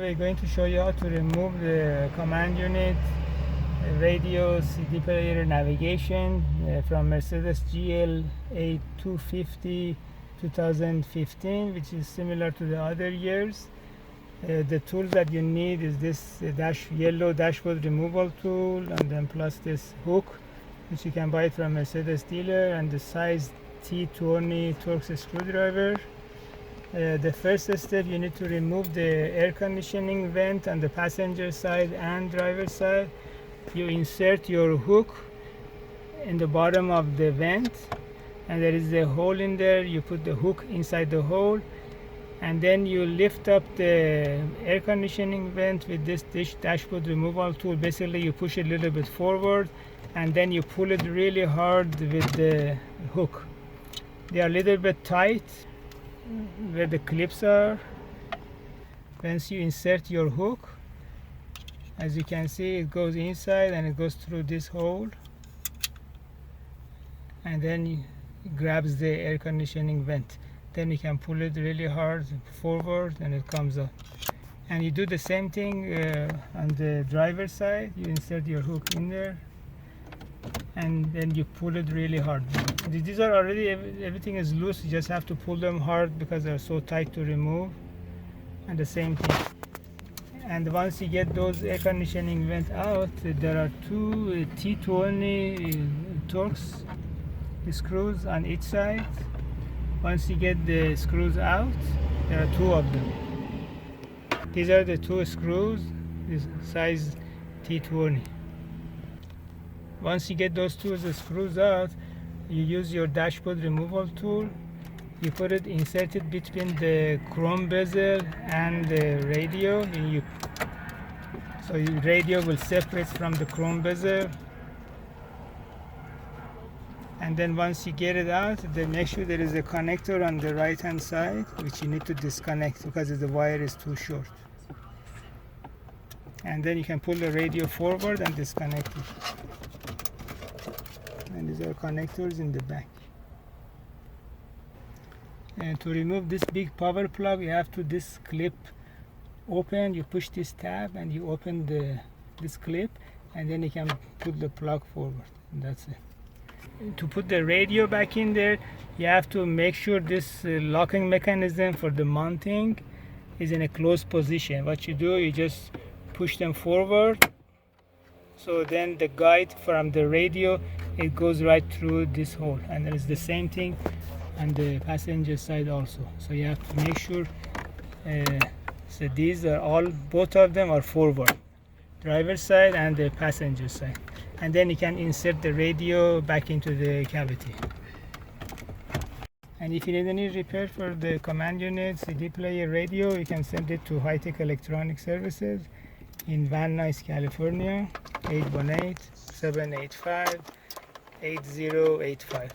We're going to show you how to remove the command unit, radio, CD player, navigation from Mercedes GLA250 2015, which is similar to the other years. The tools that you need is this yellow dashboard removal tool, and then plus this hook, which you can buy from Mercedes dealer, and the size T20 Torx screwdriver. The first step, you need to remove the air conditioning vent on the passenger side and driver side. You insert your hook in the bottom of the vent, and there is a hole in there. You put the hook inside the hole, and then you lift up the air conditioning vent with this dashboard removal tool. Basically, you push it a little bit forward, and then you pull it really hard with the hook. They are a little bit tight where the clips are. Once you insert your hook, as you can see, it goes inside and it goes through this hole, and then it grabs the air conditioning vent. Then you can pull it really hard forward and it comes up. And you do the same thing on the driver's side. You insert your hook in there, and then you pull it really hard. These are already, everything is loose. You just have to pull them hard because they're so tight to remove. And the same thing. And once you get those air conditioning vent out, there are two T20 Torx screws on each side. Once you get the screws out, there are two of them. These are the two screws, this size T20. Once you get those two screws out, you use your dashboard removal tool. You put it, insert it between the chrome bezel and the radio. So your radio will separate from the chrome bezel. And then once you get it out, then make sure there is a connector on the right hand side, which you need to disconnect because the wire is too short. And then you can pull the radio forward and disconnect it. And these are connectors in the back. And to remove this big power plug, you have to this clip open. You push this tab and you open this clip, and then you can put the plug forward. And that's it. To put the radio back in there, you have to make sure this locking mechanism for the mounting is in a closed position. What you do, you just push them forward. So then the guide from the radio, it goes right through this hole, and there is the same thing on the passenger side also. So you have to make sure, so these are all, both of them are forward, driver's side and the passenger side. And then you can insert the radio back into the cavity. And if you need any repair for the command unit, CD player, radio, you can send it to High Tech Electronic Services in Van Nuys, California, 818-785-8085.